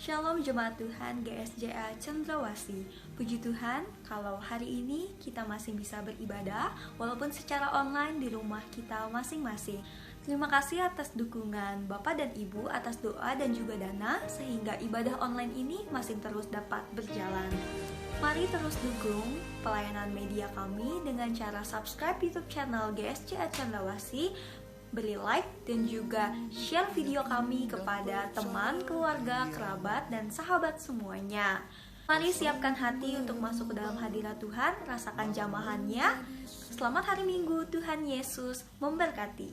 Shalom Jemaat Tuhan GSJA Cendrawasih. Puji Tuhan kalau hari ini kita masih bisa beribadah walaupun secara online di rumah kita masing-masing. Terima kasih atas dukungan Bapak dan Ibu atas doa dan juga dana sehingga ibadah online ini masih terus dapat berjalan. Mari terus dukung pelayanan media kami dengan cara subscribe YouTube channel GSJA Cendrawasih, beri like dan juga share video kami kepada teman, keluarga, kerabat, dan sahabat semuanya. Mari siapkan hati untuk masuk ke dalam hadirat Tuhan, rasakan jamahannya. Selamat hari Minggu, Tuhan Yesus memberkati.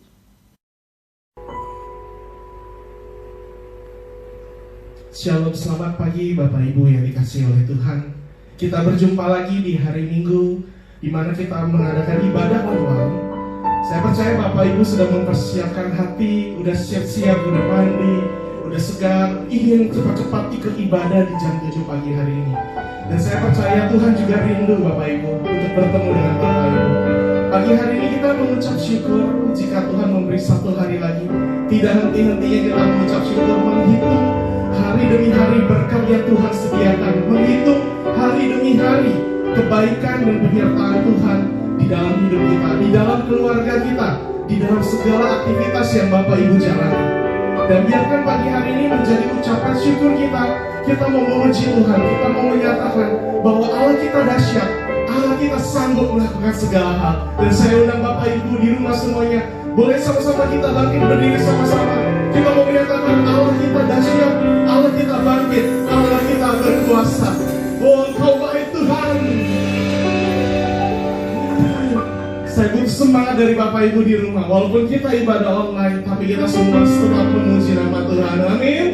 Shalom, selamat pagi Bapak Ibu yang dikasihi oleh Tuhan. Kita berjumpa lagi di hari Minggu, di mana kita mengadakan ibadah online. Saya percaya Bapak Ibu sudah mempersiapkan hati, udah siap-siap, udah mandi, udah segar, ingin cepat-cepat ikut ibadah di jam 7 pagi hari ini. Dan saya percaya Tuhan juga rindu Bapak Ibu untuk bertemu dengan Bapak Ibu. Pagi hari ini kita mengucap syukur jika Tuhan memberi satu hari lagi. Tidak henti-hentinya kita mengucap syukur, menghitung hari demi hari berkat yang Tuhan sediakan, menghitung hari demi hari kebaikan dan penyertaan Tuhan di dalam hidup kita, di dalam keluarga kita, di dalam segala aktivitas yang Bapak Ibu jalani. Dan biarkan pagi hari ini menjadi ucapan syukur kita. Kita mau memuji Tuhan, kita mau menyatakan bahwa Allah kita dahsyat, Allah kita sanggup melakukan segala hal. Dan saya undang Bapak Ibu di rumah semuanya, boleh sama-sama kita bangkit berdiri sama-sama. Kita mau menyatakan Allah kita dahsyat, Allah kita bangkit, Allah kita berkuasa. Oh, Engkau baik Tuhan. Saya butuh semangat dari Bapak Ibu di rumah. Walaupun kita ibadah online, tapi kita semua tetap memuji nama Tuhan. Amin.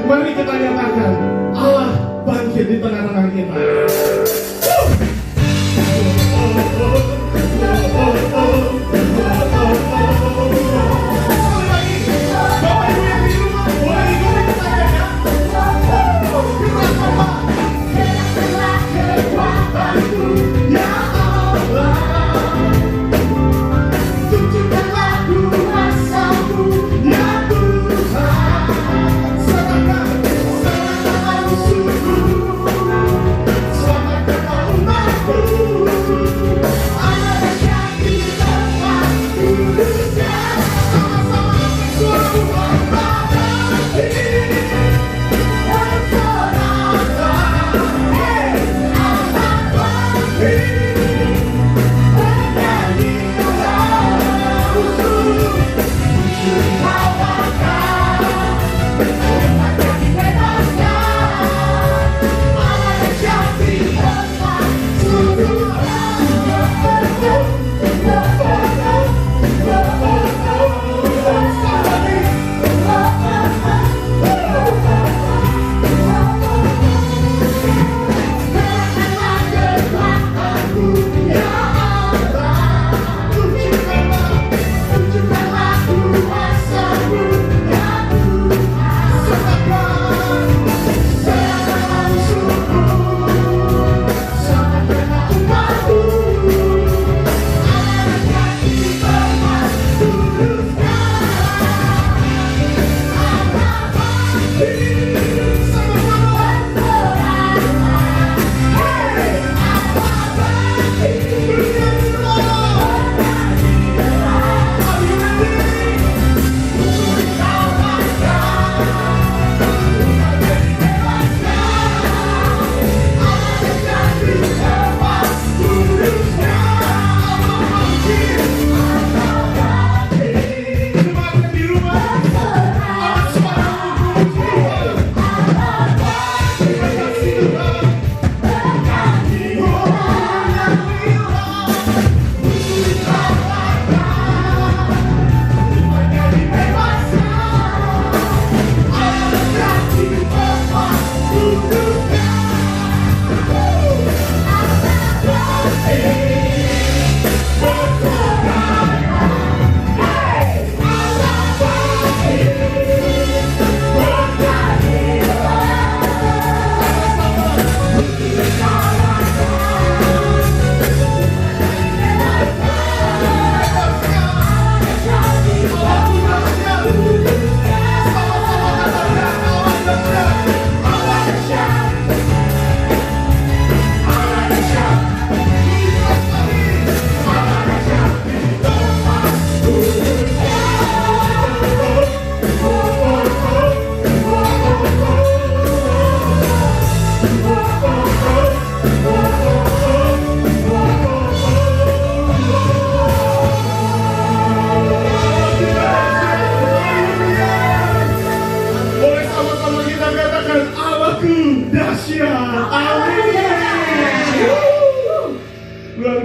Mari kita nyatakan Allah bangkit di tengah-tengah kita. I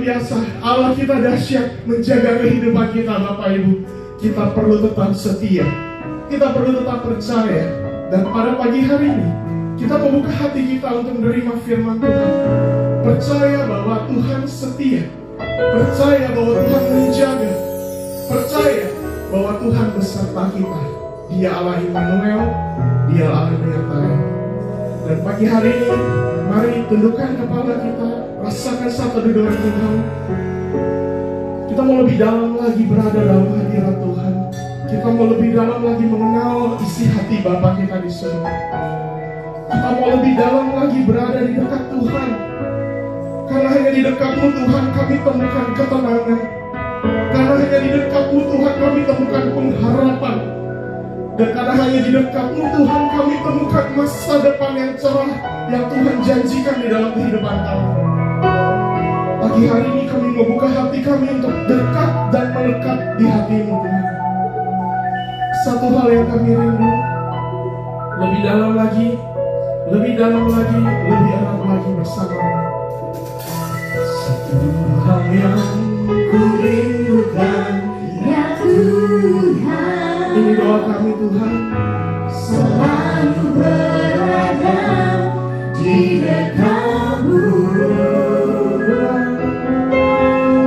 biasa, Allah kita dahsyat menjaga kehidupan kita Bapak Ibu. Kita perlu tetap setia, kita perlu tetap percaya. Dan pada pagi hari ini kita membuka hati kita untuk menerima firman Tuhan. Percaya bahwa Tuhan setia, percaya bahwa Tuhan menjaga, percaya bahwa Tuhan beserta kita. Dia Allah Immanuel, Dia Allah yang menyertai. Dan pagi hari ini mari tundukkan kepala kita, rasakan satu doa Tuhan. Kita mau lebih dalam lagi berada dalam hadirat Tuhan. Kita mau lebih dalam lagi mengenal isi hati Bapa kita di surga. Kita mau lebih dalam lagi berada di dekat Tuhan. Karena hanya di dekat-Mu Tuhan kami temukan ketenangan. Karena hanya di dekat-Mu Tuhan kami temukan pengharapan. Dan karena hanya di dekat-Mu Tuhan kami temukan masa depan yang cerah yang Tuhan janjikan di dalam kehidupan kami. Pagi hari ini kami membuka hati kami untuk dekat dan melekat di hati-Mu Tuhan. Satu hal yang kami rindu, lebih dalam lagi, lebih dalam lagi, lebih erat lagi bersama-Mu. Satu hal yang ku rindukan, ya Tuhan, ini doa kami Tuhan, selalu berada di dekat-Mu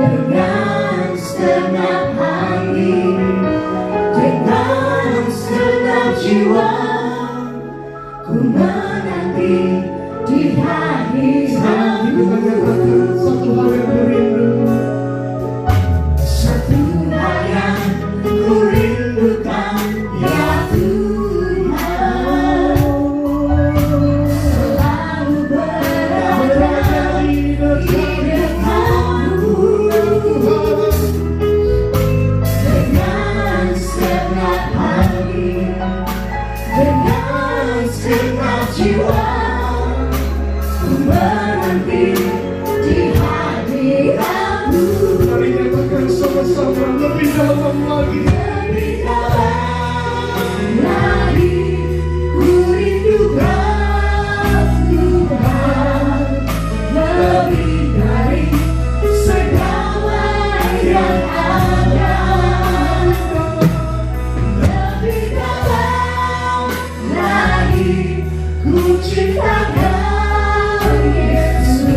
dengan segenap hati, dengan segenap jiwa. Ku menanti di hadirat-Mu. satu hal yang ku rindu, Satu hal yang ku rindukan, ya Tuhan, selalu berada di dekat-Mu dengan segenap hati, dengan segenap jiwa. Ku menanti di hadirat-Mu. mari nyatakan sama-sama lebih dalam lagi. Lebih dalam lagi ku rindukan Tuhan, lebih dari segala yang ada. Lebih dalam lagi ku cintakan Yesus,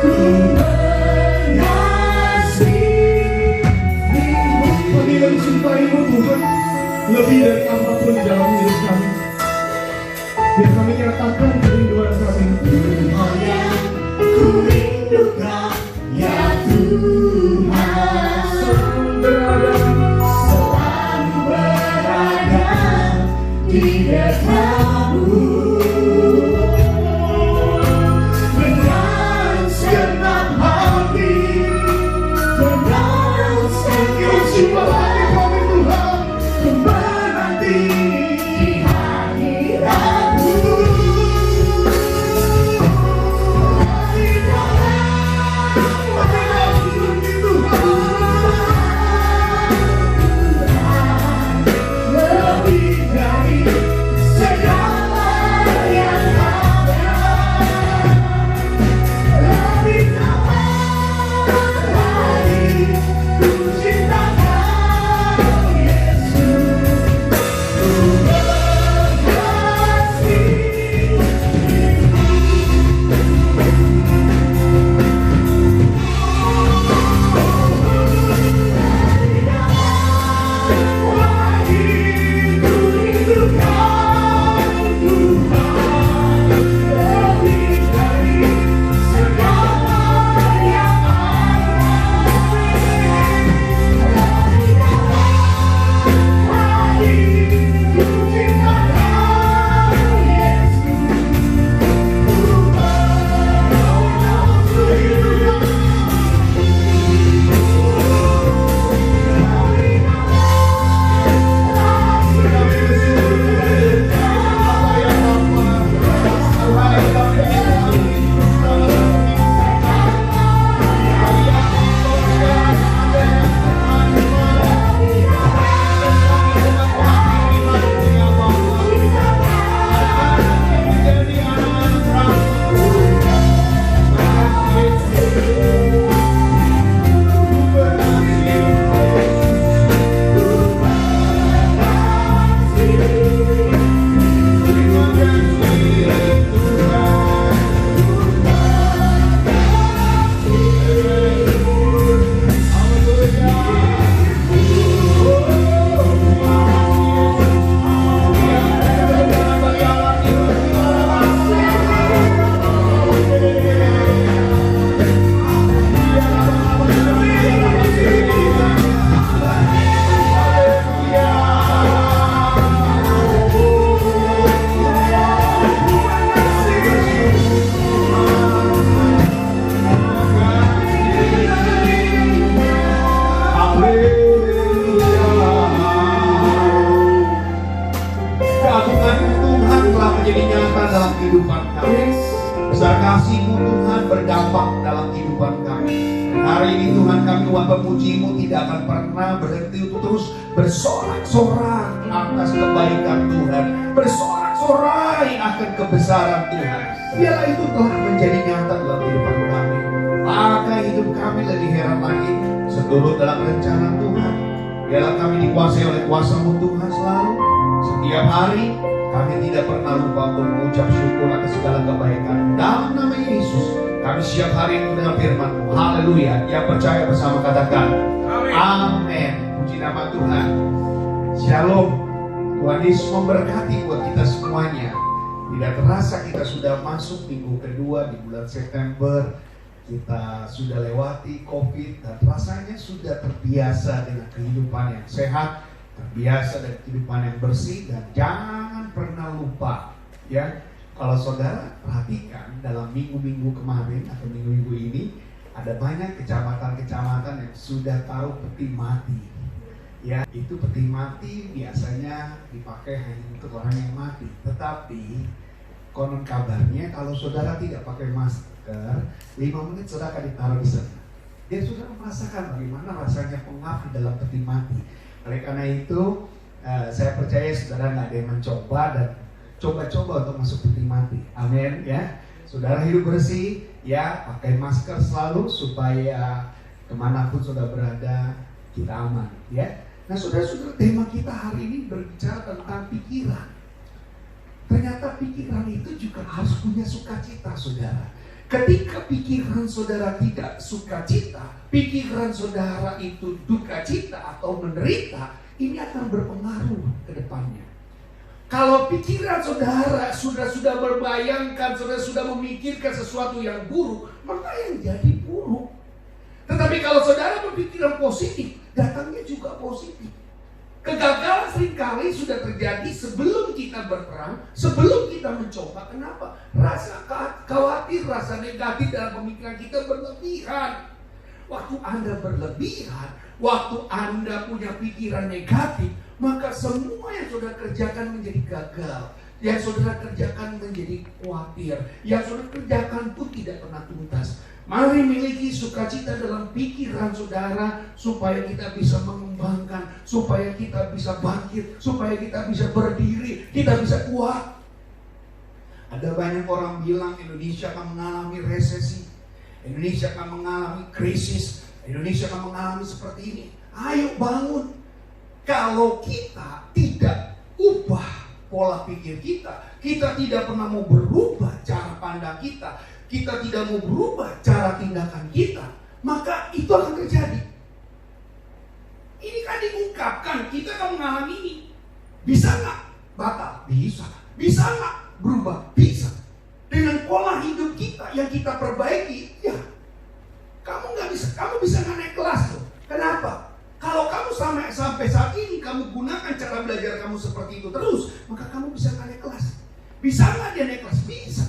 ku Kami mencintai-Mu Tuhan lebih dari apapun dalam hidup kami. Biar kami nyatakan kerinduan kami. Hal yang ku rindukan, ya Tuhan, selalu berada di dekat-Mu dengan segenap hati, dengan segenap jiwa. Ku menanti di hadirat-Mu. Lebih dalam lebih dari segala yang ada. Pengampunanmu Tuhan telah menjadi nyata dalam kehidupan kami. Besar kasih-Mu Tuhan berdampak dalam kehidupan kami. Dan hari ini Tuhan kami memuji-Mu tidak akan pernah berhenti untuk terus bersorak-sorai atas kebaikan Tuhan, bersorak-sorai akan kebesaran Tuhan. Biarlah itu telah menjadi nyata dalam kehidupan kami. Maka hidup kami lebih heran lagi seturut dalam rencana Tuhan. Biarlah kami dikuasai oleh kuasa-Mu Tuhan selalu. Setiap hari kami tidak pernah lupa untuk mengucap syukur atas segala kebaikan. Dalam nama Yesus kami siap hari ini mendengar firman-Mu. Haleluya. Yang percaya bersama katakan amin. Puji nama Tuhan. Shalom. Tuhan Yesus memberkati buat kita semuanya. Tidak terasa kita sudah masuk minggu kedua di bulan September. Kita sudah lewati COVID dan rasanya sudah terbiasa dengan kehidupan yang sehat, terbiasa dengan kehidupan yang bersih. Dan jangan pernah lupa ya, kalau saudara perhatikan dalam minggu-minggu kemarin atau minggu-minggu ini, ada banyak kecamatan-kecamatan yang sudah taruh peti mati. Ya, itu peti mati biasanya dipakai hanya untuk orang yang mati. Tetapi konon kabarnya kalau saudara tidak pakai masker, 5 menit saudara akan ditaruh di sana. Dia sudah merasakan bagaimana rasanya pengap di dalam peti mati. Oleh karena itu, saya percaya saudara nggak ada yang mencoba dan coba-coba untuk masuk peti mati. Amin ya. Saudara hidup bersih, ya pakai masker selalu supaya kemanapun saudara berada kita aman. Ya. Nah saudara-saudara, tema kita hari ini berbicara tentang pikiran. Ternyata pikiran itu juga harus punya sukacita, saudara. Ketika pikiran saudara tidak sukacita, pikiran saudara itu duka cita atau menderita, ini akan berpengaruh ke depannya. Kalau pikiran saudara sudah berbayangkan, saudara sudah memikirkan sesuatu yang buruk, maka yang jadi buruk. Tetapi kalau saudara berpikiran positif, datangnya juga positif. Kegagalan seringkali sudah terjadi sebelum kita berperang, sebelum kita mencoba. Kenapa? Rasa khawatir, rasa negatif dalam pemikiran kita berlebihan. Waktu Anda berlebihan, waktu Anda punya pikiran negatif, maka semua yang saudara kerjakan menjadi gagal. Yang saudara kerjakan menjadi khawatir. Yang saudara kerjakan pun tidak pernah tuntas. Mari miliki sukacita dalam pikiran saudara supaya kita bisa mengembangkan, supaya kita bisa bangkit, supaya kita bisa berdiri, kita bisa kuat. Ada banyak orang bilang Indonesia akan mengalami resesi, Indonesia akan mengalami krisis, Indonesia akan mengalami seperti ini. Ayo bangun. Kalau kita tidak ubah pola pikir kita, kita tidak pernah mau berubah cara pandang kita tidak mau berubah cara tindakan kita, maka itu akan terjadi. Ini kan diungkapkan, kita akan mengalami ini. Bisa nggak batal? Bisa. Bisa nggak berubah? Bisa. Dengan pola hidup kita yang kita perbaiki, ya kamu nggak bisa, kamu bisa nggak naik kelas loh. Kenapa? Kalau kamu sampai saat ini kamu gunakan cara belajar kamu seperti itu terus, maka kamu bisa nggak naik kelas. Bisa nggak dia naik kelas? Bisa.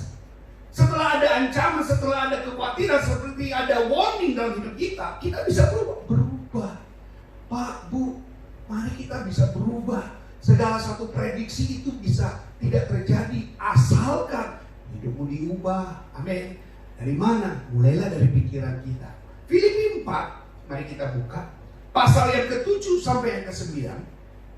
Setelah ada ancaman, setelah ada kekhawatiran, seperti ada warning dalam hidup kita, kita bisa berubah. Pak, Bu, mari kita bisa berubah. Segala satu prediksi itu bisa tidak terjadi asalkan hidupmu diubah. Amin. Dari mana? Mulailah dari pikiran kita. Filipi 4, mari kita buka. Pasal yang ke-7 sampai yang ke-9.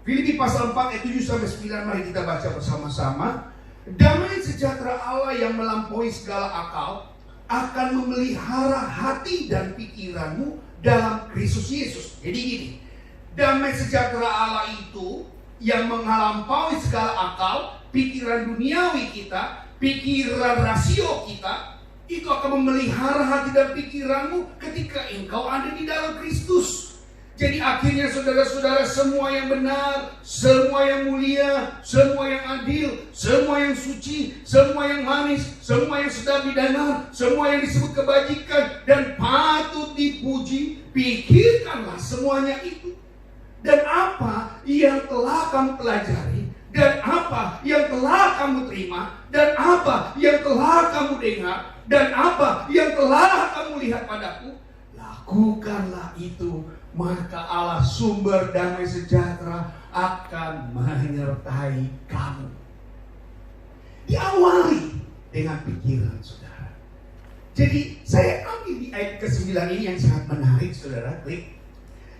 Filipi pasal 4 ayat 7 sampai 9, mari kita baca bersama-sama. Damai sejahtera Allah yang melampaui segala akal akan memelihara hati dan pikiranmu dalam Kristus Yesus. Jadi gini, damai sejahtera Allah itu yang melampaui segala akal, pikiran duniawi kita, pikiran rasio kita, itu akan memelihara hati dan pikiranmu ketika engkau ada di dalam Kristus. Jadi akhirnya saudara-saudara, semua yang benar, semua yang mulia, semua yang adil, semua yang suci, semua yang manis, semua yang sedap didengar, semua yang disebut kebajikan dan patut dipuji, pikirkanlah semuanya itu. Dan apa yang telah kamu pelajari, dan apa yang telah kamu terima, dan apa yang telah kamu dengar, dan apa yang telah kamu lihat padaku, lakukanlah itu. Maka Allah sumber damai sejahtera akan menyertai kamu. dengan pikiran saudara. Jadi saya ambil di ayat ke-9 ini yang sangat menarik saudara. Klik.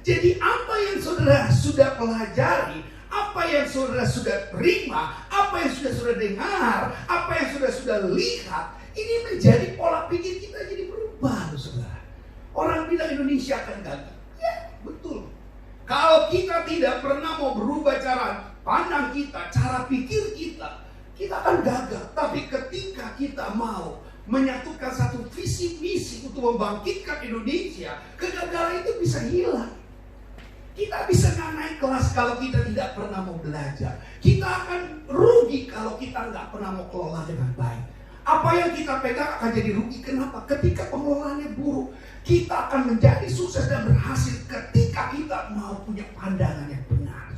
Jadi apa yang saudara sudah pelajari, apa yang saudara sudah terima, apa yang sudah saudara dengar, apa yang sudah lihat, ini menjadi pola pikir kita jadi berubah saudara. Orang bilang Indonesia akan gagal. Ya betul. Kalau kita tidak pernah mau berubah cara pandang kita, cara pikir kita akan gagal. Tapi ketika kita mau menyatukan satu visi misi untuk membangkitkan Indonesia, kegagalan itu bisa hilang. Kita bisa nggak naik kelas kalau kita tidak pernah mau belajar. Kita akan rugi kalau kita nggak pernah mau kelola dengan baik. Apa yang kita pegang akan jadi rugi. Kenapa? Ketika pengelolaannya buruk, kita akan menjadi sukses dan berhasil ketika kita mau punya pandangan yang benar.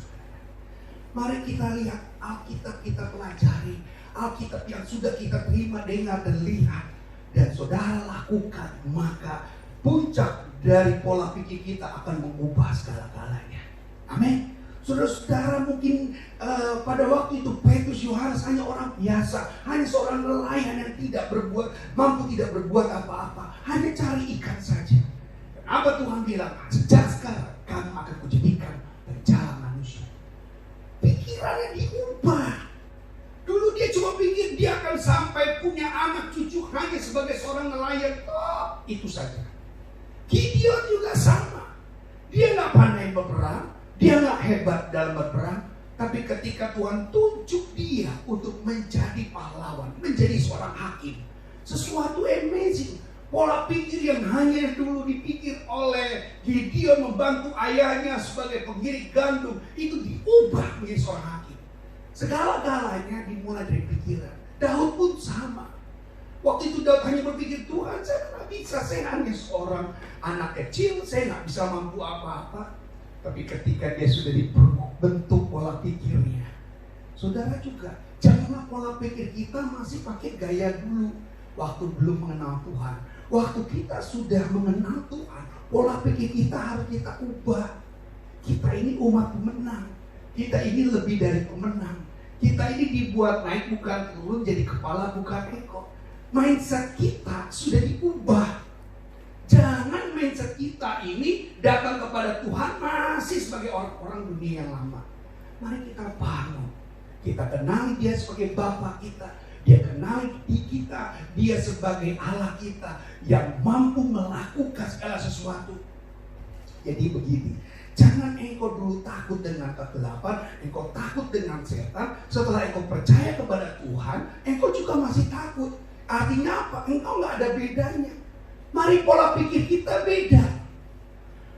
Mari kita lihat Alkitab, kita pelajari Alkitab yang sudah kita terima, dengar dan lihat, dan saudara lakukan, maka puncak dari pola pikir kita akan mengubah segala-galanya. Amin. Saudara-saudara mungkin pada waktu itu Petrus, Yohanes hanya orang biasa, hanya seorang nelayan yang mampu tidak berbuat apa-apa, hanya cari ikan saja. Apa Tuhan bilang? Sejak sekarang kamu akan kujadikan penjala manusia. Pikirannya diubah. Dulu dia cuma pikir dia akan sampai punya anak cucu hanya sebagai seorang nelayan. Itu saja. Gideon juga sama. Dia nggak pandai berperang, dia nggak hebat dalam berperang, tapi ketika Tuhan tunjuk dia untuk menjadi pahlawan, menjadi seorang hakim, sesuatu amazing. Pola pikir yang hanya dulu dipikir oleh Gideon membantu ayahnya sebagai pengiring gandum, itu diubah menjadi seorang hakim. Segala-galanya dimulai dari pikiran. Daud pun sama. Waktu itu Daud hanya berpikir, Tuhan saya nggak bisa, saya hanya seorang anak kecil, saya nggak bisa mampu apa-apa. Tapi ketika dia sudah dibentuk pola pikirnya, saudara juga, janganlah pola pikir kita masih pakai gaya dulu. Waktu belum mengenal Tuhan, waktu kita sudah mengenal Tuhan, pola pikir kita harus kita ubah. Kita ini umat pemenang. Kita ini lebih dari pemenang. Kita ini dibuat naik bukan turun, jadi kepala bukan ekor. Mindset kita sudah diubah. Jangan mindset kita ini datang kepada Tuhan masih sebagai orang-orang dunia yang lama. Mari kita bangun. Kita kenali dia sebagai Bapa kita. Dia kenali kita. Dia sebagai Allah kita yang mampu melakukan segala sesuatu. Jadi begini. Jangan engkau dulu takut dengan kegelapan, engkau takut dengan setan. Setelah engkau percaya kepada Tuhan, engkau juga masih takut. Artinya apa? Engkau nggak ada bedanya. Mari pola pikir kita beda.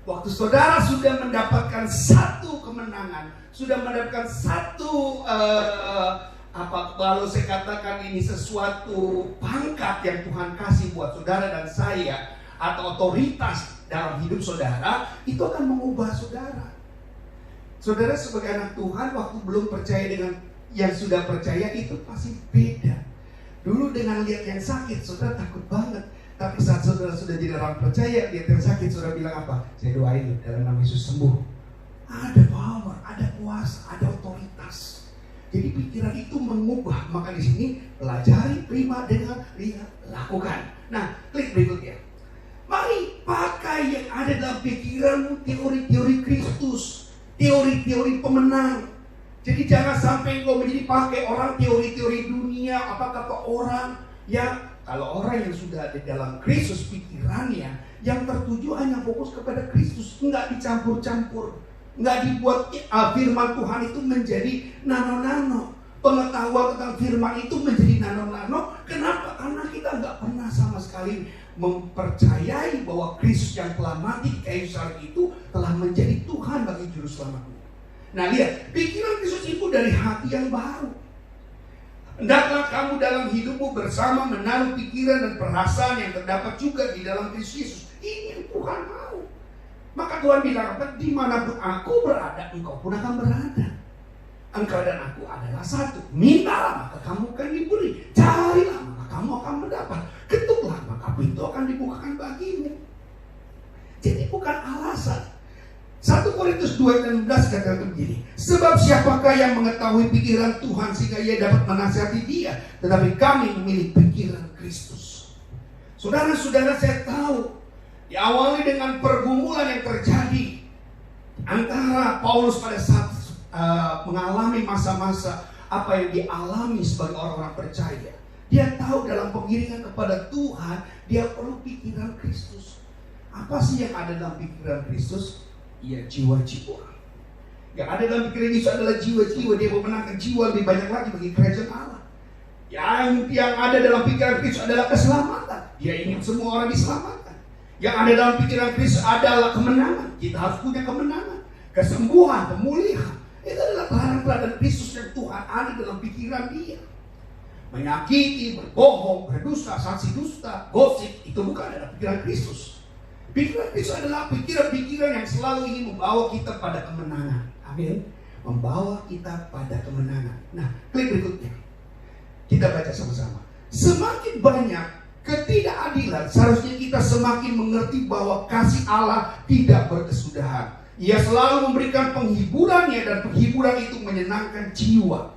Waktu saudara sudah mendapatkan satu kemenangan, sudah mendapatkan satu kalau saya katakan ini sesuatu pangkat yang Tuhan kasih buat saudara dan saya, atau otoritas dalam hidup saudara, itu akan mengubah saudara. Saudara sebagai anak Tuhan, waktu belum percaya dengan yang sudah percaya, itu pasti beda. Dulu dengan lihat yang sakit, saudara takut banget. Tapi saat saudara sudah jadi orang percaya, lihat yang sakit, saudara bilang apa? Saya doain dalam nama Yesus sembuh. Ada power, ada kuasa, ada otoritas. Jadi pikiran itu mengubah. Maka di sini pelajari, terima, dengar, lihat, lakukan. Nah, klik berikutnya. Mari pakai yang ada dalam pikiranmu, teori-teori Kristus, teori-teori pemenang. Jadi jangan sampai engkau menjadi pakai orang teori-teori dunia, apa kata orang yang, kalau orang yang sudah ada dalam Kristus pikirannya, yang tertuju hanya fokus kepada Kristus, enggak dicampur-campur, enggak dibuat firman Tuhan itu menjadi nano-nano. Pengetahuan tentang firman itu menjadi nano-nano. Kenapa? Karena kita enggak pernah sama sekali mempercayai bahwa Kristus yang telah mati di kayu salib itu telah menjadi Tuhan bagi juru selamat. Nah lihat, pikiran Kristus itu dari hati yang baru. Hendaklah kamu dalam hidupmu bersama menaruh pikiran dan perasaan yang terdapat juga di dalam Kristus Yesus. Ini yang Tuhan mau. Maka Tuhan bilang apa? Dimanapun aku berada, engkau pun akan berada. Engkau dan aku adalah satu. Mintalah maka kamu akan diberi. Carilah maka kamu akan mendapat. Ketuklah maka pintu akan dibukakan bagimu. Jadi bukan alasan. 1 Korintus ayat 16 katakan begini. Sebab siapakah yang mengetahui pikiran Tuhan sehingga ia dapat menasihati dia? Tetapi kami memilih pikiran Kristus. Saudara-saudara, saya tahu diawali dengan pergumulan yang terjadi antara Paulus pada saat mengalami masa-masa apa yang dialami sebagai orang-orang percaya. Dia tahu dalam pengiringan kepada Tuhan, dia perlu pikiran Kristus. Apa sih yang ada dalam pikiran Kristus? Ya, jiwa-jiwa. Yang ada dalam pikiran Yesus adalah jiwa-jiwa. Dia memenangkan jiwa lebih banyak lagi bagi kerajaan Allah. Yang ada dalam pikiran Kristus adalah keselamatan. Dia ingin semua orang diselamatkan. Yang ada dalam pikiran Kristus adalah kemenangan. Kita harus punya kemenangan, kesembuhan, pemulihan. Itu adalah teladan-teladan Kristus yang Tuhan ada dalam pikiran dia. Menyakiti, berbohong, berdusta, saksi dusta, gosip, itu bukan dalam pikiran Kristus. Pikiran Kristus adalah pikiran-pikiran yang selalu ingin membawa kita pada kemenangan. Amin. Membawa kita pada kemenangan. Nah, klik berikutnya. Kita baca sama-sama. Semakin banyak ketidakadilan, seharusnya kita semakin mengerti bahwa kasih Allah tidak berkesudahan. Ia selalu memberikan penghiburannya dan penghiburan itu menyenangkan jiwa.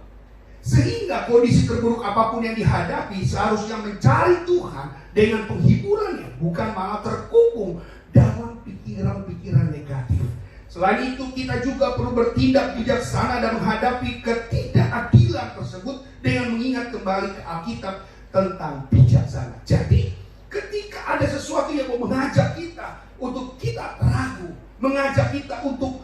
Sehingga kondisi terburuk apapun yang dihadapi seharusnya mencari Tuhan dengan penghiburannya, bukan malah terkungkung dalam pikiran-pikiran negatif. Selain itu, kita juga perlu bertindak bijaksana dan menghadapi ketidakadilan tersebut dengan mengingat kembali ke Alkitab tentang bijaksana. Jadi, ketika ada sesuatu yang mau mengajak kita untuk kita ragu, mengajak kita untuk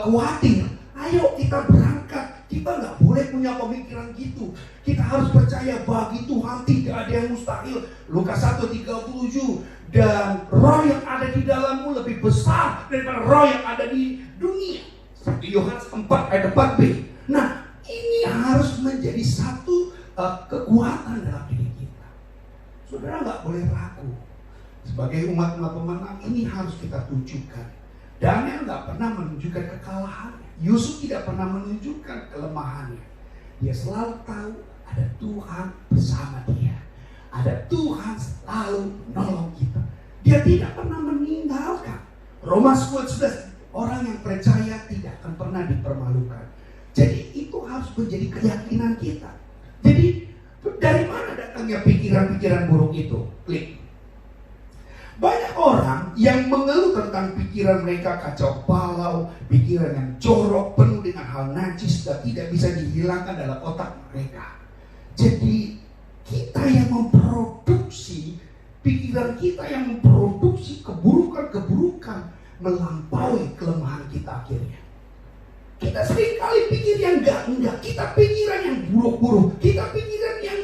khawatir, ayo kita berangkat. Kita nggak boleh punya pemikiran gitu. Kita harus percaya bagi Tuhan tidak ada yang mustahil. Lukas 1:37. Dan roh yang ada di dalammu lebih besar daripada roh yang ada di dunia. Yohanes 4 ayat 4b. Nah, ini harus menjadi satu kekuatan dalam diri kita. Saudara nggak boleh ragu. Sebagai umat-umat pemenang, ini harus kita tunjukkan. Daniel nggak pernah menunjukkan kekalahan. Yusuf tidak pernah menunjukkan kelemahannya. Dia selalu tahu ada Tuhan bersama dia. Ada Tuhan selalu menolong kita. Dia tidak pernah meninggalkan. Roma 10:11, orang yang percaya tidak akan pernah dipermalukan. Jadi itu harus menjadi keyakinan kita. Jadi dari mana datangnya pikiran-pikiran buruk itu? Klik. Banyak orang yang mengeluh tentang pikiran mereka kacau balau, pikiran yang jorok, penuh dengan hal najis dan tidak bisa dihilangkan dalam otak mereka. Jadi kita yang memproduksi, pikiran kita yang memproduksi keburukan-keburukan melampaui kelemahan kita akhirnya. Kita seringkali pikir yang enggak, kita pikiran yang buruk-buruk, kita pikiran yang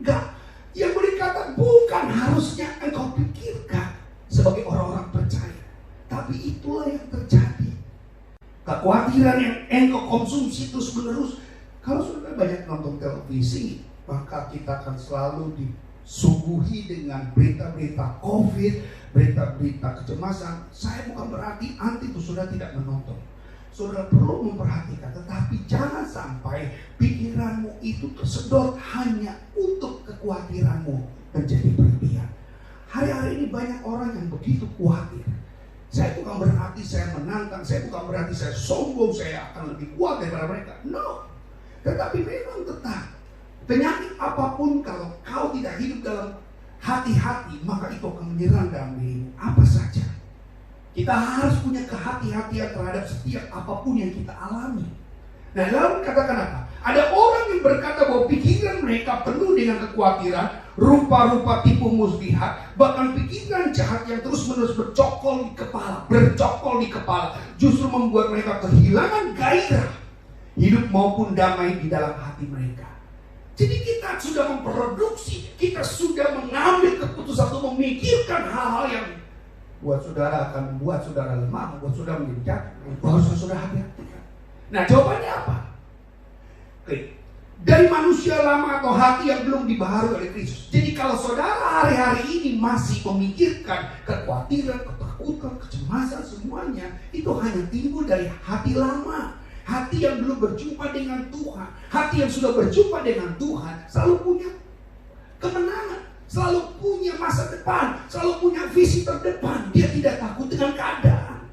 enggak. Yang berkata bukan harusnya engkau pikirkan sebagai orang-orang percaya. Tapi itulah yang terjadi. Kekhawatiran yang engkau konsumsi terus menerus. Kalau sudah banyak nonton televisi, maka kita akan selalu disuguhi dengan berita-berita COVID, berita-berita kecemasan. Saya bukan berarti anti itu sudah tidak menonton. Saudara perlu memperhatikan, tetapi jangan sampai pikiranmu itu tersedot hanya untuk kekhawatiranmu menjadi berlebihan. Hari-hari ini banyak orang yang begitu khawatir. Saya bukan berarti saya menantang, saya bukan berarti saya sombong, saya akan lebih kuat daripada mereka. No. Tetapi memang tetap penyakit apapun kalau kau tidak hidup dalam hati-hati, maka itu akan menyerang dalam dirimu. Apa saja. Kita harus punya kehati-hatian terhadap setiap apapun yang kita alami. Nah, lalu katakan apa? Ada orang yang berkata bahwa pikiran mereka penuh dengan kekhawatiran, rupa-rupa tipu muslihat, bahkan pikiran jahat yang terus-menerus bercokol di kepala, justru membuat mereka kehilangan gairah hidup maupun damai di dalam hati mereka. Jadi kita sudah memproduksi, kita sudah mengambil keputusan untuk memikirkan hal-hal yang buat saudara akan membuat saudara lemah, membuat saudara menjadi jatuh. Harus saudara hati-hatikan. Nah, jawabannya apa? Oke. Dari manusia lama atau hati yang belum dibaharui oleh Kristus. Jadi kalau saudara hari-hari ini masih memikirkan kekhawatiran, ketakutan, kecemasan semuanya, itu hanya timbul dari hati lama. Hati yang belum berjumpa dengan Tuhan. Hati yang sudah berjumpa dengan Tuhan selalu punya kemenangan, selalu punya masa depan, selalu punya visi terdepan. Dia tidak takut dengan keadaan.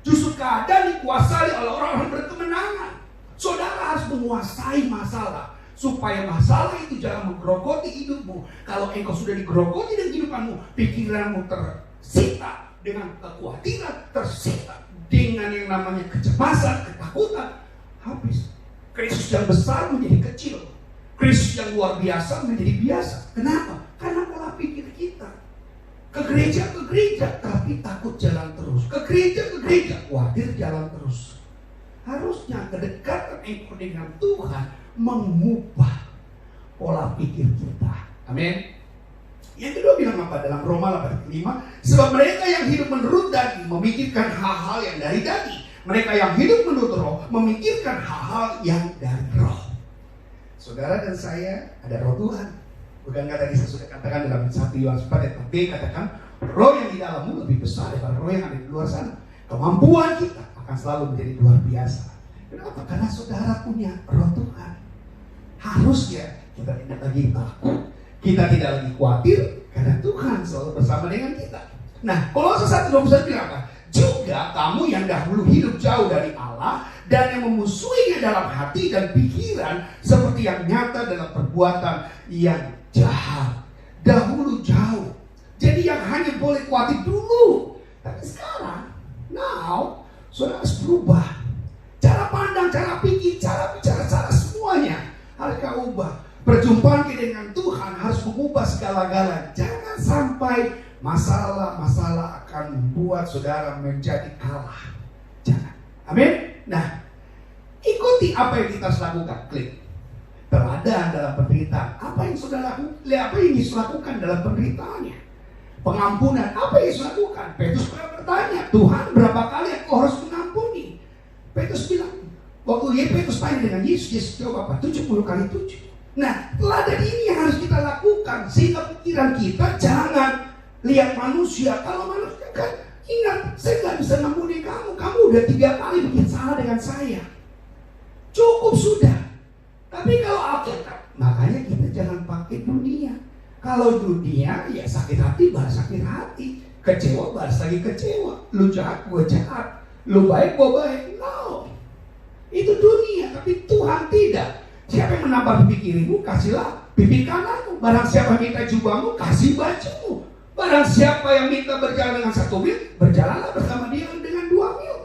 Justru keadaan dikuasai oleh orang-orang berkemenangan. Saudara harus menguasai masalah, supaya masalah itu jangan menggerogoti hidupmu. Kalau engkau sudah digerogoti dengan kehidupanmu, pikiranmu tersita dengan kekhawatiran, tersita dengan yang namanya kecemasan, ketakutan, habis. Krisis yang besar menjadi kecil, krisis yang luar biasa menjadi biasa. Kenapa? Karena pola pikir kita. Ke gereja, tapi takut jalan terus. Ke gereja, khawatir jalan terus. Harusnya kedekatan engkau dengan Tuhan mengubah pola pikir kita. Amin. Yang kedua bilang apa? Dalam Roma 8:5, sebab mereka yang hidup menurut daging memikirkan hal-hal yang dari daging. Mereka yang hidup menurut roh memikirkan hal-hal yang dari roh. Saudara dan saya ada roh Tuhan. Bukankah tadi saya sudah katakan dalam 1 Yohanes 4 ayat B, katakan roh yang di dalammu lebih besar daripada roh yang ada di luar sana. Kemampuan kita akan selalu menjadi luar biasa. Kenapa? Karena saudara punya roh Tuhan. Harusnya kita tidak lagi takut, kita tidak lagi khawatir, karena Tuhan selalu bersama dengan kita. Nah, Kolose 1:21 bilang apa? Juga kamu yang dahulu hidup jauh dari Allah dan yang memusuhinya dalam hati dan pikiran, seperti yang nyata dalam perbuatan yang jahat. Dahulu jauh. Jadi yang hanya boleh khawatir dulu. Tapi sekarang, now, saudara harus berubah. Cara pandang, cara pikir, cara bicara, cara semuanya harus kau ubah. Perjumpaan kita dengan Tuhan harus mengubah segala-galanya. Jangan sampai masalah-masalah akan membuat saudara menjadi kalah. Jangan. Amin. Nah, ikuti apa yang kita harus lakukan. Klik. Teladan dalam penderitaan. Apa yang saudara lakukan? Apa yang Yesus lakukan dalam penderitaannya? Pengampunan. Apa yang Yesus lakukan? Petrus bertanya, Tuhan berapa kali aku harus mengampuni? Petrus bilang, waktu Petrus tanya dengan Yesus, Yesus jawab apa? 70 kali 7. Nah, teladan ini yang harus kita lakukan, sehingga pikiran kita jangan lihat manusia. Kalau manusia kan, ingat, saya nggak bisa ngampuni kamu. Kamu udah 3 kali bikin salah dengan saya. Cukup sudah. Tapi kalau Alkitab, makanya kita jangan pakai dunia. Kalau dunia, ya sakit hati balas sakit hati, kecewa balas lagi kecewa. Lu jahat, gua jahat. Lu baik, gua baik. No, itu dunia. Tapi Tuhan tidak. Siapa yang menambah pikiranmu, kasihlah pipi kananmu. Barang siapa minta jubahmu, kasih bajumu. Barang siapa yang minta berjalan dengan 1 mil, berjalanlah bersama dia dengan 2 mil.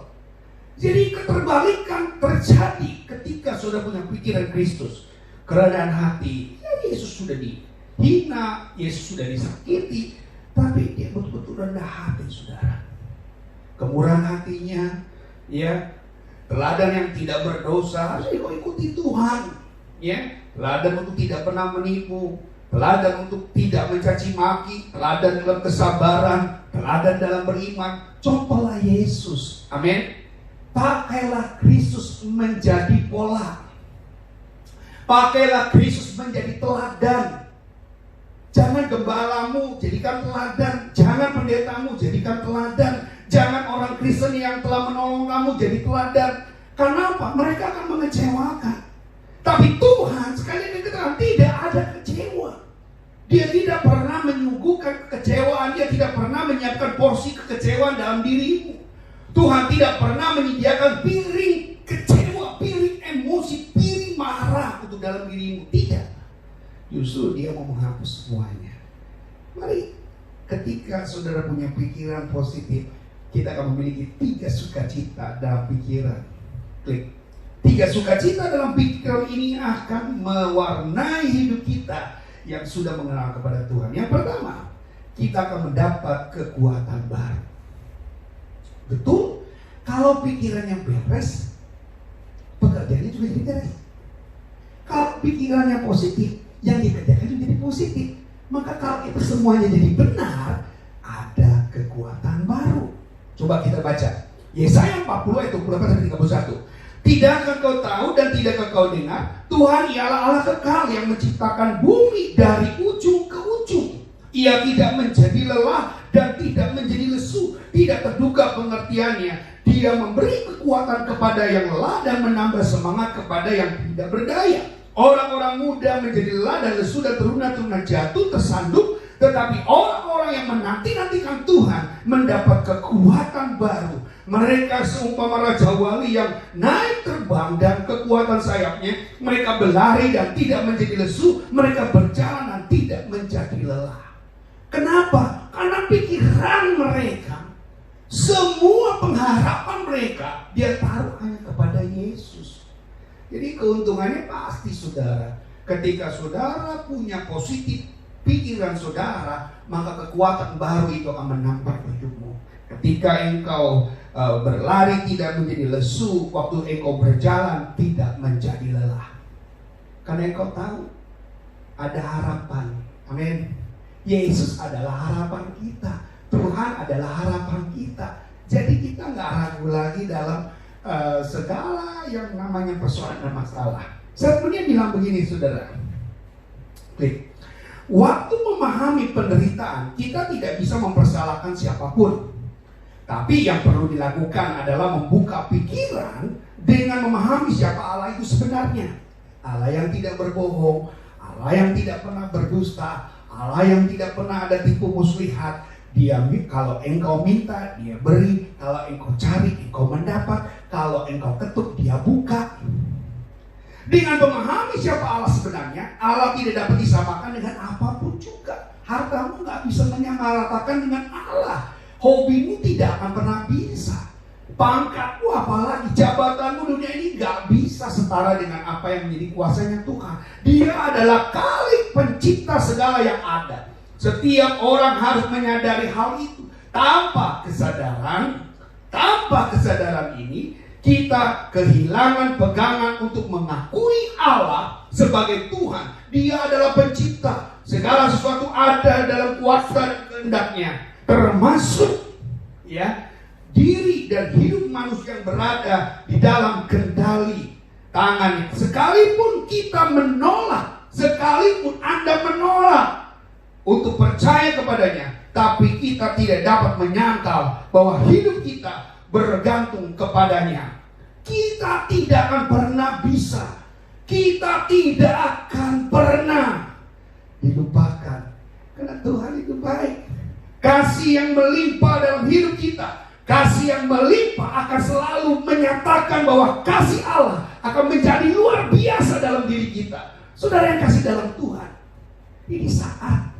Jadi keterbalikan terjadi ketika sudah punya pikiran Kristus. Kerendahan hati, ya Yesus sudah dihina, Yesus sudah disakiti, tapi dia betul-betul rendah hati, saudara. Kemurahan hatinya, ya, teladan yang tidak berdosa, harus ikuti Tuhan. Ya, teladan untuk tidak pernah menipu, teladan untuk tidak mencaci maki, teladan dalam kesabaran, teladan dalam beriman. Contohlah Yesus. Amin. Pakailah Kristus menjadi pola. Pakailah Kristus menjadi teladan. Jangan gembalamu jadikan teladan, jangan pendetamu jadikan teladan, jangan orang Kristen yang telah menolong kamu jadi teladan. Karena apa? Mereka akan mengecewakan. Tapi Tuhan sekali lagi katakan tidak ada kecewa. Dia tidak pernah menyuguhkan kekecewaan. Dia tidak pernah menyiapkan porsi kekecewaan dalam dirimu. Tuhan tidak pernah menyediakan piring kecewa, piring emosi, piring marah untuk dalam dirimu. Tidak. Justru dia mau menghapus semuanya. Mari ketika saudara punya pikiran positif, kita akan memiliki 3 sukacita dalam pikiran. Klik. 3 sukacita dalam pikiran ini akan mewarnai hidup kita yang sudah mengenal kepada Tuhan. Yang pertama, kita akan mendapat kekuatan baru. Betul? Kalau pikirannya beres, pekerjaannya juga jadi beres. Kalau pikirannya positif, yang dikerjakan juga jadi positif. Maka kalau itu semuanya jadi benar, ada kekuatan baru. Coba kita baca Yesaya 40 ayat 28-31. Tidakkah kau tahu dan tidakkah kau dengar? Tuhan ialah Allah kekal yang menciptakan bumi dari ujung ke ujung. Ia tidak menjadi lelah dan tidak menjadi lesu. Tidak terduga pengertiannya. Dia memberi kekuatan kepada yang lelah dan menambah semangat kepada yang tidak berdaya. Orang-orang muda menjadi lelah dan lesu dan teruna-teruna jatuh, tersandung, Tetapi orang-orang yang menanti-nantikan Tuhan mendapat kekuatan baru. Mereka seumpama Raja Wali yang naik terbang dan kekuatan sayapnya. Mereka berlari dan tidak menjadi lesu. Mereka berjalan dan tidak menjadi lelah. Kenapa? Karena pikiran mereka, semua pengharapan mereka, dia taruh hanya kepada Yesus. Jadi keuntungannya pasti saudara. Ketika saudara punya positif pikiran saudara, maka kekuatan baru itu akan menampak hidupmu. Ketika engkau berlari tidak menjadi lesu, waktu engkau berjalan tidak menjadi lelah. Karena engkau tahu ada harapan. Amin. Yesus adalah harapan kita. Tuhan adalah harapan kita. Jadi kita nggak ragu lagi dalam segala yang namanya persoalan dan masalah. Saya punya bilang begini saudara. Klik. Waktu memahami penderitaan, kita tidak bisa mempersalahkan siapapun. Tapi yang perlu dilakukan adalah membuka pikiran dengan memahami siapa Allah itu sebenarnya. Allah yang tidak berbohong, Allah yang tidak pernah berdusta, Allah yang tidak pernah ada tipu muslihat. Dia, kalau engkau minta, dia beri. Kalau engkau cari, engkau mendapat. Kalau engkau ketuk, dia buka. Dengan memahami siapa Allah sebenarnya, Allah tidak dapat disamakan dengan apapun juga. Hartamu gak bisa menyamaratakan dengan Allah. Hobimu tidak akan pernah bisa. Pangkatmu apalagi jabatanmu dunia ini gak bisa setara dengan apa yang menjadi kuasanya Tuhan. Dia adalah Khalik pencipta segala yang ada. Setiap orang harus menyadari hal itu. Tanpa kesadaran ini, kita kehilangan pegangan untuk mengakui Allah sebagai Tuhan. Dia adalah pencipta. Segala sesuatu ada dalam kuasa dan kehendaknya, termasuk diri dan hidup manusia yang berada di dalam kendali tangannya. Sekalipun kita menolak, sekalipun Anda menolak untuk percaya kepadanya, tapi kita tidak dapat menyangkal bahwa hidup kita bergantung kepadanya. Kita tidak akan pernah bisa, kita tidak akan pernah dilupakan, karena Tuhan itu baik. Kasih yang melimpah dalam hidup kita, kasih yang melimpah akan selalu menyatakan bahwa kasih Allah akan menjadi luar biasa dalam diri kita. Saudara yang kasih dalam Tuhan, ini saat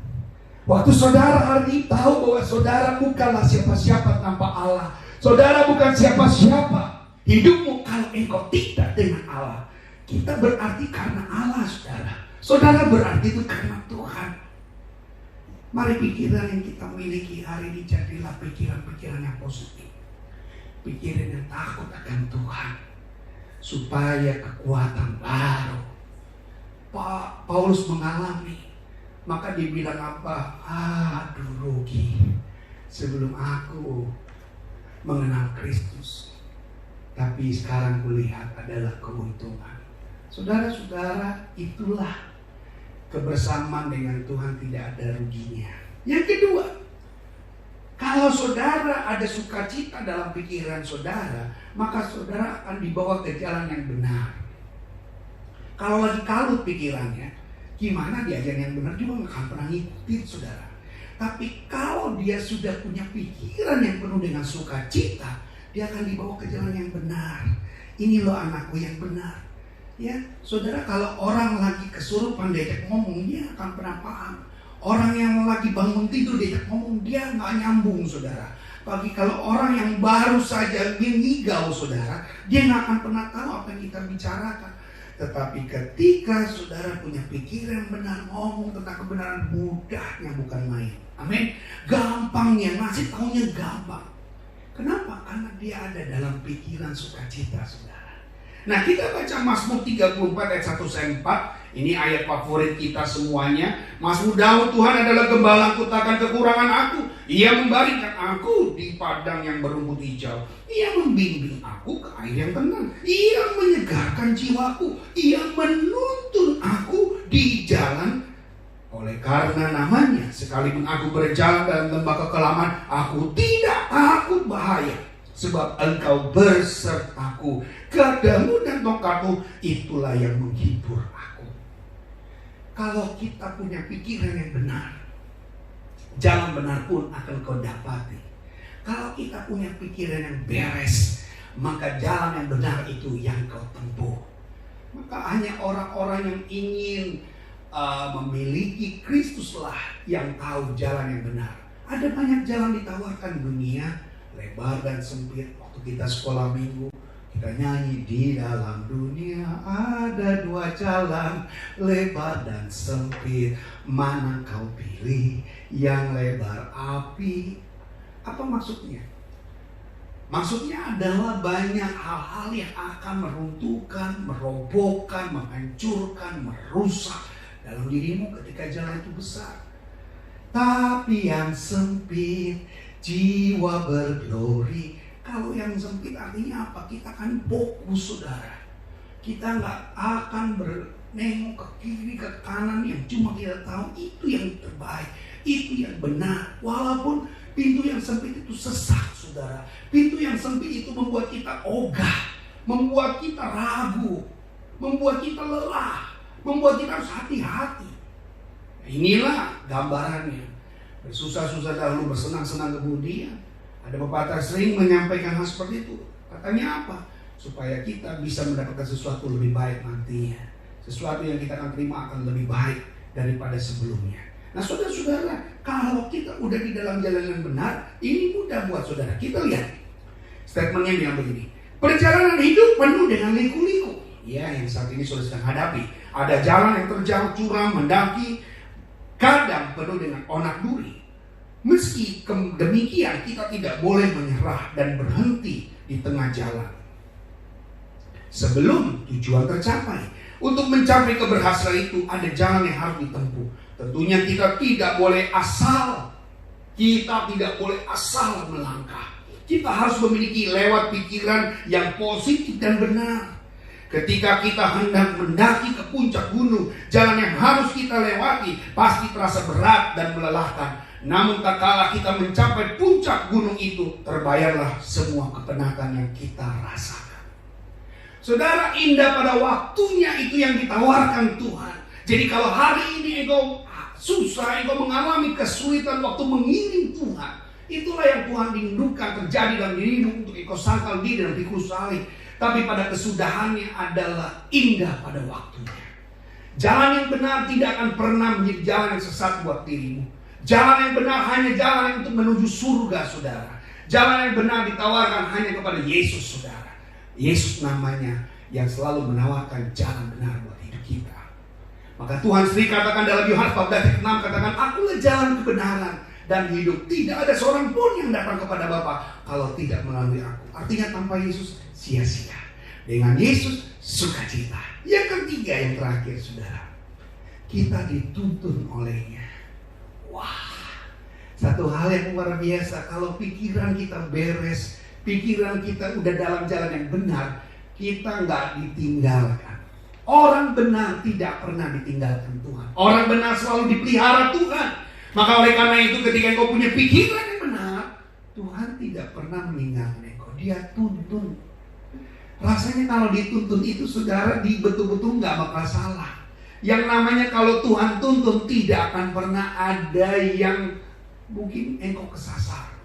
waktu saudara hari ini tahu bahwa saudara bukanlah siapa-siapa tanpa Allah. Saudara bukan siapa-siapa. Hidupmu kalau engkau tidak dengan Allah. Kita berarti karena Allah, saudara. Saudara berarti itu karena Tuhan. Mari pikiran yang kita miliki hari ini jadilah pikiran-pikiran yang positif. Pikiran yang takut akan Tuhan. Supaya kekuatan baru. Paulus mengalami. Maka dia bilang apa? Aduh rugi. Sebelum aku mengenal Kristus, tapi sekarang kulihat adalah keuntungan. Saudara-saudara, itulah kebersamaan dengan Tuhan, tidak ada ruginya. Yang kedua, kalau saudara ada sukacita dalam pikiran saudara, maka saudara akan dibawa ke jalan yang benar. Kalau lagi kalut pikirannya, gimana diajar yang benar juga nggak akan pernah ngikutin saudara. Tapi kalau dia sudah punya pikiran yang penuh dengan sukacita, dia akan dibawa ke jalan yang benar. Ini loh anakku yang benar. Ya, saudara, kalau orang lagi kesurupan diajak ngomong, dia akan pernah paham. Orang yang lagi bangun tidur diajak ngomong, dia nggak nyambung, saudara. Bagi kalau orang yang baru saja mengigau, saudara, dia nggak akan pernah tahu apa yang kita bicarakan. Tetapi ketika saudara punya pikiran benar, ngomong tentang kebenaran, mudahnya bukan main. Amin. Gampangnya, ngasih taunya gampang. Kenapa? Karena dia ada dalam pikiran sukacita, saudara. Nah, kita baca Mazmur 34 ayat 1-4. Ini ayat favorit kita semuanya. Mazmur Daud, Tuhan adalah gembalaku, takkan kekurangan aku. Ia membaringkan aku di padang yang berumput hijau. Ia membimbing aku ke air yang tenang. Ia menyegarkan jiwaku. Ia menuntun aku di jalan oleh karena namanya. Sekalipun aku berjalan dalam lembah kekelaman, aku tidak takut bahaya. Sebab engkau bersertaku. Gadamu dan tongkatmu, itulah yang menghibur aku. Kalau kita punya pikiran yang benar, jalan benar pun akan kau dapati. Kalau kita punya pikiran yang beres, maka jalan yang benar itu yang kau tempuh. Maka hanya orang-orang yang ingin memiliki Kristuslah yang tahu jalan yang benar. Ada banyak jalan ditawarkan dunia, lebar dan sempit. Waktu kita sekolah minggu, kita nyanyi, di dalam dunia ada dua jalan, lebar dan sempit. Mana kau pilih? Yang lebar api. Apa maksudnya? Maksudnya adalah banyak hal-hal yang akan meruntuhkan, merobohkan, menghancurkan, merusak dalam dirimu ketika jalan itu besar. Tapi yang sempit, jiwa berglori. Kalau yang sempit artinya apa? Kita akan fokus, saudara. Kita nggak akan bernengok ke kiri, ke kanan yang cuma kita tahu itu yang terbaik, itu yang benar. Walaupun pintu yang sempit itu sesak, saudara. Pintu yang sempit itu membuat kita ogah, membuat kita ragu, membuat kita lelah, membuat kita harus hati-hati. Inilah gambarannya. Bersusah-susah dahulu, bersenang-senang kemudian. Ada pepatah sering menyampaikan hal seperti itu. Katanya apa? Supaya kita bisa mendapatkan sesuatu lebih baik nantinya. Sesuatu yang kita akan terima akan lebih baik daripada sebelumnya. Nah, saudara-saudara, kalau kita udah di dalam jalan yang benar, ini mudah buat saudara. Kita lihat statementnya bilang begini: perjalanan hidup penuh dengan liku-liku. Ya, yang saat ini saudara sedang hadapi. Ada jalan yang terjal, curam, mendaki, kadang penuh dengan onak duri. Meski demikian, kita tidak boleh menyerah dan berhenti di tengah jalan sebelum tujuan tercapai. Untuk mencapai keberhasilan itu ada jalan yang harus ditempuh. Tentunya kita tidak boleh asal. Kita tidak boleh asal melangkah. Kita harus memiliki lewat pikiran yang positif dan benar. Ketika kita hendak mendaki ke puncak gunung, jalan yang harus kita lewati pasti terasa berat dan melelahkan. Namun tak kalah kita mencapai puncak gunung itu, terbayarlah semua kepenatan yang kita rasakan. Saudara, indah pada waktunya itu yang ditawarkan Tuhan. Jadi kalau hari ini engkau susah, engkau mengalami kesulitan waktu mengiring Tuhan, itulah yang Tuhan rindukan terjadi dalam dirimu untuk engkau sangkal diri dan pikul salib. Tapi pada kesudahannya adalah indah pada waktunya. Jalan yang benar tidak akan pernah menjadi jalan yang sesat buat dirimu. Jalan yang benar hanya jalan untuk menuju surga, saudara. Jalan yang benar ditawarkan hanya kepada Yesus, saudara. Yesus namanya yang selalu menawarkan jalan benar buat hidup kita. Maka Tuhan sendiri katakan dalam Yohanes 14:6, katakan, akulah jalan kebenaran dan hidup. Tidak ada seorang pun yang datang kepada Bapa kalau tidak melalui aku. Artinya tanpa Yesus sia-sia. Dengan Yesus sukacita. Yang ketiga, yang terakhir, saudara, kita dituntun olehnya. Wah, satu hal yang luar biasa. Kalau pikiran kita beres, pikiran kita udah dalam jalan yang benar, kita nggak ditinggalkan. Orang benar tidak pernah ditinggalkan Tuhan. Orang benar selalu dipelihara Tuhan. Maka oleh karena itu ketika engkau punya pikiran yang benar, Tuhan tidak pernah meninggalkan engkau. Dia tuntun. Rasanya kalau dituntun itu, saudara, betul-betul nggak bakal salah. Yang namanya kalau Tuhan tuntun, tidak akan pernah ada yang mungkin engkau kesasar.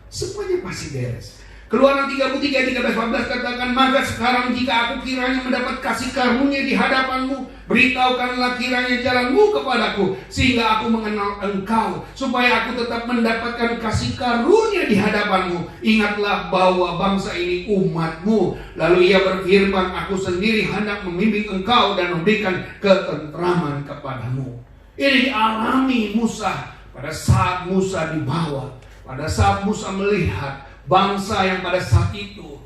Semuanya pasti beres. Keluaran 33, 13, 14 katakan, maka sekarang jika aku kiranya mendapat kasih karunia di hadapanmu, beritahukanlah kiranya jalanmu kepadaku, sehingga aku mengenal engkau, supaya aku tetap mendapatkan kasih karunia di hadapanmu. Ingatlah bahwa bangsa ini umatmu. Lalu ia berfirman, aku sendiri hendak membimbing engkau dan memberikan ketentraman kepadamu. Ini dialami Musa pada saat Musa dibawa, pada saat Musa melihat bangsa yang pada saat itu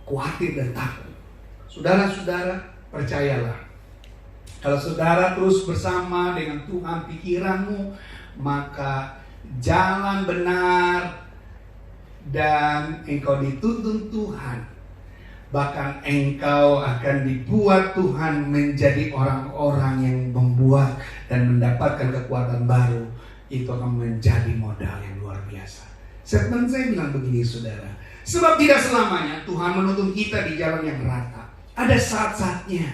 khawatir dan takut. Saudara-saudara, percayalah, kalau saudara terus bersama dengan Tuhan pikiranmu, maka jalan benar dan engkau dituntun Tuhan. Bahkan engkau akan dibuat Tuhan menjadi orang-orang yang membuat dan mendapatkan kekuatan baru. Itu akan menjadi modal yang luar biasa. Statement saya bilang begini, saudara. Sebab tidak selamanya Tuhan menuntun kita di jalan yang rata. Ada saat-saatnya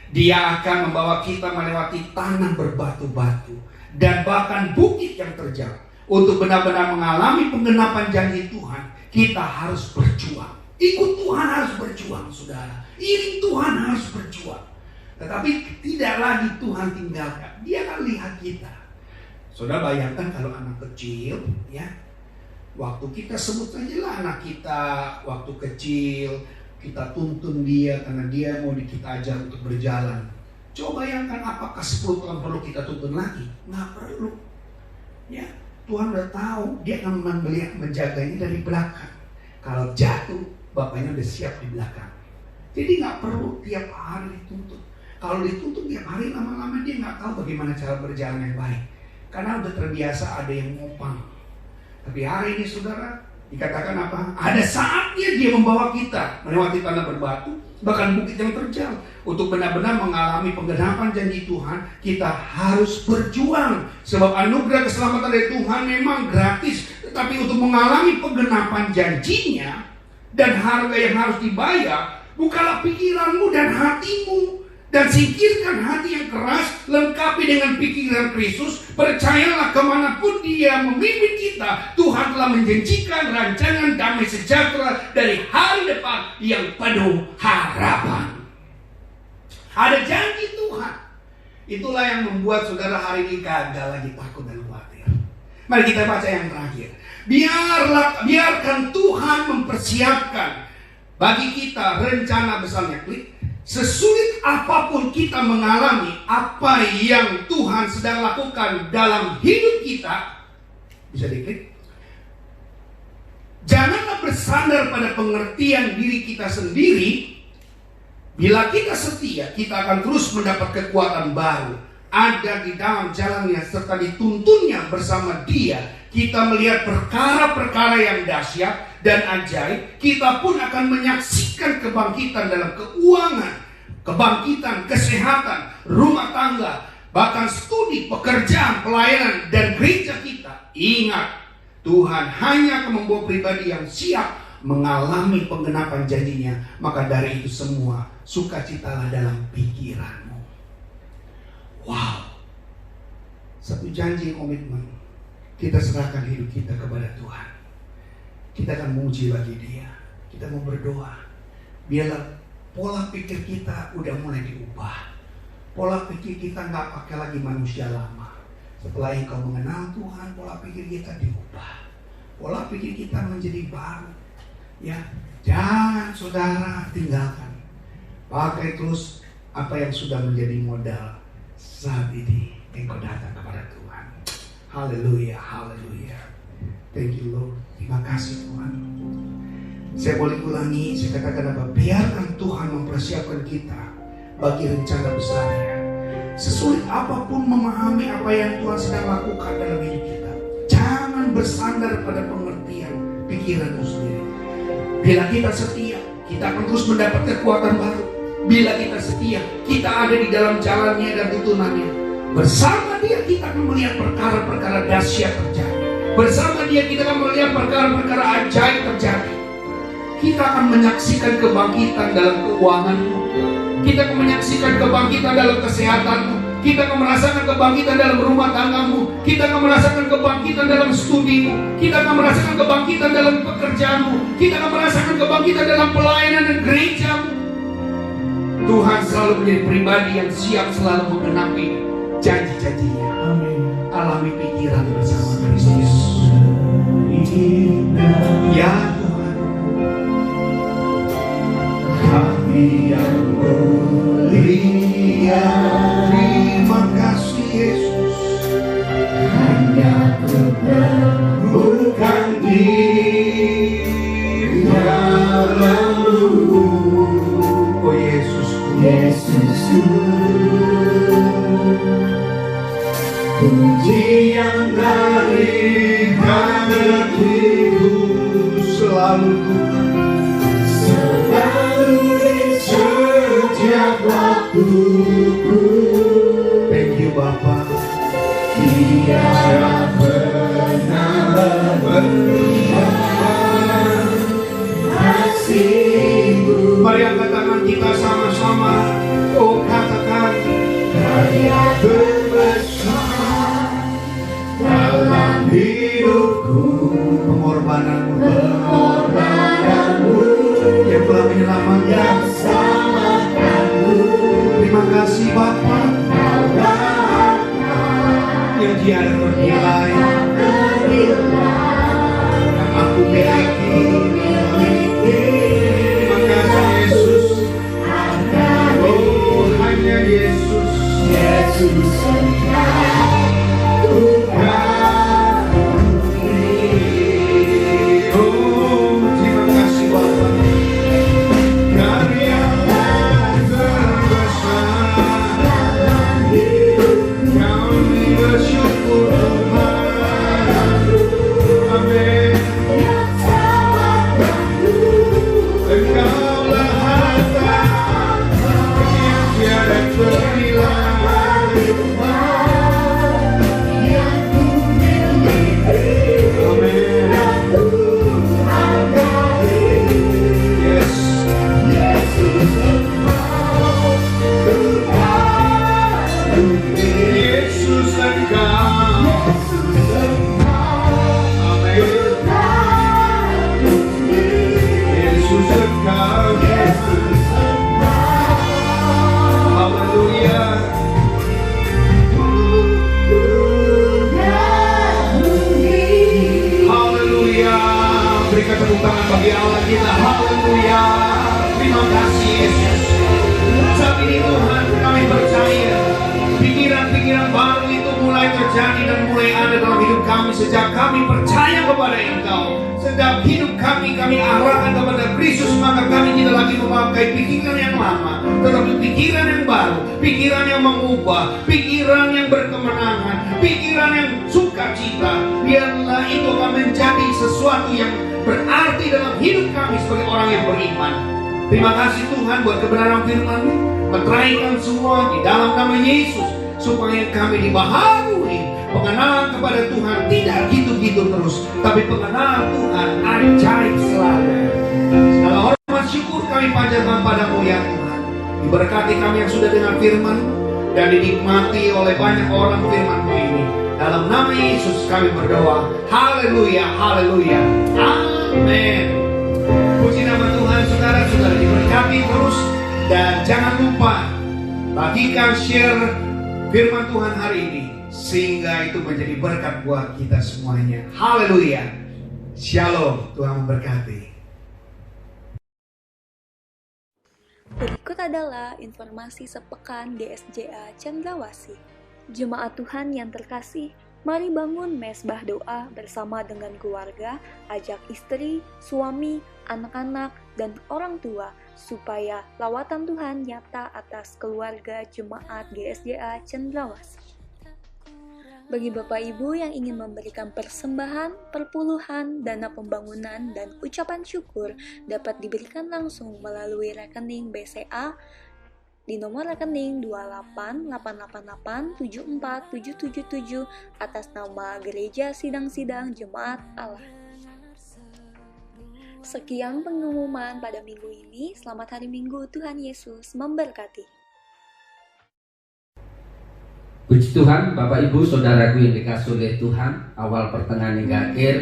Dia akan membawa kita melewati tanah berbatu-batu dan bahkan bukit yang terjal. untuk benar-benar mengalami penggenapan janji Tuhan, kita harus berjuang. Ikut Tuhan harus berjuang, saudara. Iring Tuhan harus berjuang. Tetapi tidak lagi Tuhan tinggalkan. Dia akan lihat kita. Saudara bayangkan kalau anak kecil, ya, waktu kita sebut saja lah anak kita waktu kecil, kita tuntun dia karena dia mau kita ajar untuk berjalan. Coba bayangkan apakah 10 tahun perlu kita tuntun lagi? Nggak perlu. Ya, Tuhan udah tahu, dia akan menjaganya dari belakang. Kalau jatuh, bapaknya udah siap di belakang. Jadi nggak perlu tiap hari dituntut. Kalau dituntut tiap hari, lama-lama dia nggak tahu bagaimana cara berjalan yang baik. Karena udah terbiasa ada yang ngopang. Tapi hari ini saudara, dikatakan apa? Ada saatnya dia membawa kita melewati tanah berbatu, bahkan bukit yang terjal. Untuk benar-benar mengalami penggenapan janji Tuhan, kita harus berjuang. Sebab anugerah keselamatan dari Tuhan memang gratis. Tetapi untuk mengalami penggenapan janjinya dan harga yang harus dibayar, bukalah pikiranmu dan hatimu. Dan singkirkan hati yang keras, lengkapi dengan pikiran Kristus. Percayalah kemanapun dia memimpin kita, Tuhan telah menjanjikan rancangan damai sejahtera dari hari depan yang penuh harapan. Ada janji Tuhan. Itulah yang membuat saudara hari ini gagal lagi takut dan khawatir. Mari kita baca yang terakhir. Biarkan Tuhan mempersiapkan bagi kita rencana besarnya. Klik. Sesulit apapun kita mengalami apa yang Tuhan sedang lakukan dalam hidup kita, bisa diklik. Janganlah bersandar pada pengertian diri kita sendiri. Bila kita setia, kita akan terus mendapat kekuatan baru. Ada di dalam jalannya serta dituntunnya bersama Dia. Kita melihat perkara-perkara yang dahsyat dan ajaib. Kita pun akan menyaksikan kebangkitan dalam keuangan, kebangkitan, kesehatan, rumah tangga, bahkan studi, pekerjaan, pelayanan, dan gereja kita. Ingat, Tuhan hanya akan membawa pribadi yang siap mengalami penggenapan janjinya. Maka dari itu semua, sukacitalah dalam pikiranmu. Wow, satu janji komitmen. Kita serahkan hidup kita kepada Tuhan. Kita akan memuji bagi Dia. Kita mau berdoa. Biarlah pola pikir kita udah mulai diubah. Pola pikir kita nggak pakai lagi manusia lama. Setelah engkau mengenal Tuhan, pola pikir kita diubah. Pola pikir kita menjadi baru. Ya, jangan saudara tinggalkan. Pakai terus apa yang sudah menjadi modal saat ini engkau datang kepada Tuhan. Haleluya, haleluya. Thank you Lord. Terima kasih Tuhan. Saya boleh ulangi, saya katakan apa? Biarkan Tuhan mempersiapkan kita bagi rencana besarnya. Sesulit apapun memahami apa yang Tuhan sedang lakukan dalam hidup kita, jangan bersandar pada pengertian pikiranmu sendiri. Bila kita setia, kita akan terus mendapat kekuatan baru. Bila kita setia, kita ada di dalam jalannya dan tuntunannya. Bersama Dia kita akan melihat perkara-perkara dahsyat terjadi. Bersama Dia kita akan melihat perkara-perkara ajaib terjadi. Kita akan menyaksikan kebangkitan dalam keuanganmu. Kita akan menyaksikan kebangkitan dalam kesehatanmu. Kita akan merasakan kebangkitan dalam rumah tanggamu. Kita akan merasakan kebangkitan dalam studimu. Kita akan merasakan kebangkitan dalam pekerjaanmu. Kita akan merasakan kebangkitan dalam pelayanan dan gerejamu. Tuhan selalu menjadi pribadi yang siap selalu menggenapi janji-janjinya. Amin. Alami pikiran bersama Kristus. Ya Tuhan, Hati yang mulia, terima kasih Yesus. hanya bukan diri dalammu. Oh Yesus, Yesusku, puji yang dari hatiku selalu Tuhan. selalu di setiap waktuku. Thank you Bapa. Tiada pernah berubah kasihmu. Mari angkat tangan kita sama-sama. Oh katakan, Karya terbesar dalam hidup pengorbananmu yang telah menyelamatkanmu. Terima kasih Bapa yang tiada ternilai yang aku miliki. Terima kasih Yesus. Oh, hanya Yesus. Bagi Allah kita, haleluya. Terima kasih Yesus. Saat ini Tuhan, kami percaya pikiran-pikiran baru itu mulai terjadi dan mulai ada dalam hidup kami sejak kami percaya kepada Engkau. Sejak hidup kami arahkan kepada Kristus, maka kami tidak lagi memakai pikiran yang lama, tetapi pikiran yang baru, pikiran yang mengubah, pikiran yang berkemenangan, pikiran yang sukacita. Biarlah itu akan menjadi sesuatu yang berarti dalam hidup kami sebagai orang yang beriman. Terima kasih Tuhan buat kebenaran firman-Mu. Meteraikan semua di dalam nama Yesus, supaya kami dibaharui pengenalan kepada Tuhan, tidak gitu-gitu terus, tapi pengenalan Tuhan ajaib selalu. Segala hormat syukur kami panjatkan padamu ya Tuhan. Diberkati kami yang sudah dengar firman-Mu dan dinikmati oleh banyak orang firman-Mu ini. Dalam nama Yesus kami berdoa. Haleluya, haleluya, amin. Puji nama Tuhan, saudara-saudara, diberkati terus. Dan jangan lupa bagikan, share firman Tuhan hari ini, sehingga itu menjadi berkat buat kita semuanya. Haleluya, shalom, Tuhan memberkati. Berikut adalah informasi sepekan GSJA Cendrawasih. Jemaat Tuhan yang terkasih, mari bangun mesbah doa bersama dengan keluarga, ajak istri, suami, anak-anak, dan orang tua, supaya lawatan Tuhan nyata atas keluarga jemaat GSJA Cendrawasih. Bagi Bapak Ibu yang ingin memberikan persembahan, perpuluhan, dana pembangunan, dan ucapan syukur, dapat diberikan langsung melalui rekening BCA di nomor rekening 28888747777 atas nama Gereja Sidang-Sidang Jemaat Allah. Sekian pengumuman pada minggu ini. Selamat hari Minggu, Tuhan Yesus memberkati. Puji Tuhan, Bapak Ibu, Saudaraku yang dikasihi oleh Tuhan, awal pertengahan hingga akhir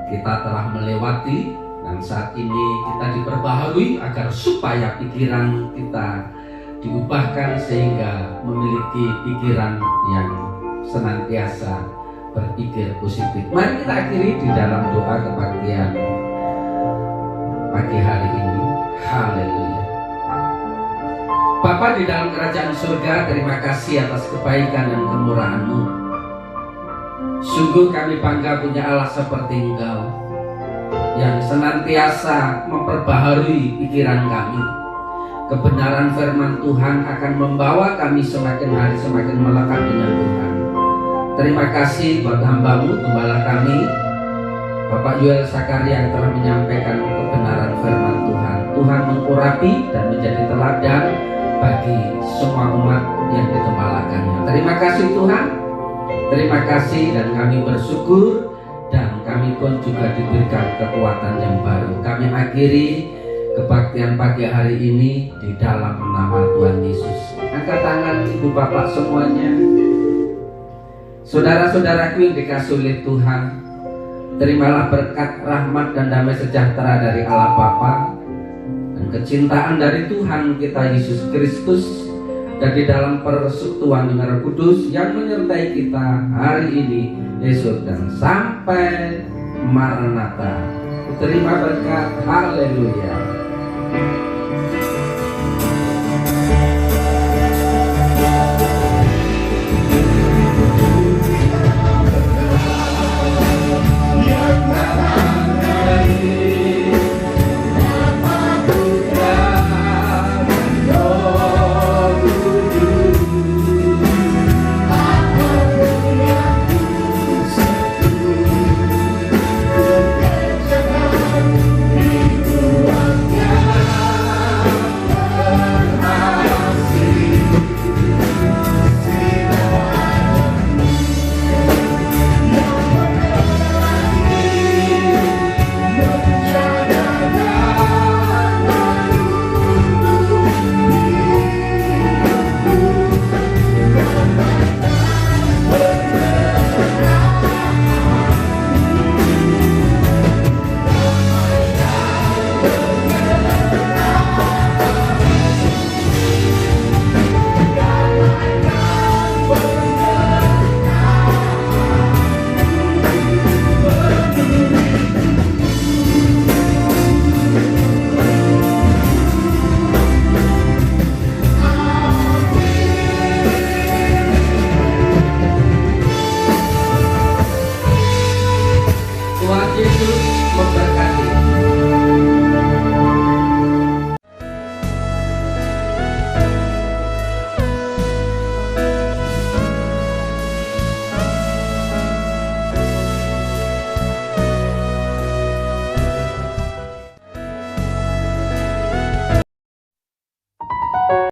kita telah melewati, dan saat ini kita diperbaharui agar supaya pikiran kita diubahkan sehingga memiliki pikiran yang senantiasa berpikir positif. Mari kita akhiri di dalam doa kebaktian pagi hari ini. Haleluya. Bapa di dalam kerajaan surga, terima kasih atas kebaikan dan kemurahan-Mu. Sungguh kami bangga punya Allah seperti Engkau, yang senantiasa memperbaharui pikiran kami. Kebenaran firman Tuhan akan membawa kami semakin hari semakin melekat dengan Tuhan. Terima kasih buat hamba-Mu, gembala kami, Bapak Yuel Sakari, yang telah menyampaikan kebenaran firman Tuhan. Tuhan mengurapi dan menjadi teladan bagi semua umat yang digembalakannya. Terima kasih Tuhan, terima kasih, dan kami bersyukur, dan kami pun juga diberikan kekuatan yang baru. Kami akhiri kebaktian pagi hari ini di dalam nama Tuhan Yesus. Angkat tangan ibu bapak semuanya. Saudara-saudaraku yang dikasihi oleh Tuhan, Terimalah berkat, rahmat, dan damai sejahtera dari Allah Bapa dan kecintaan dari Tuhan kita Yesus Kristus, dan di dalam persekutuan dengan Roh Kudus yang menyertai kita hari ini, esok, dan sampai Maranatha. Terima berkat. Haleluya.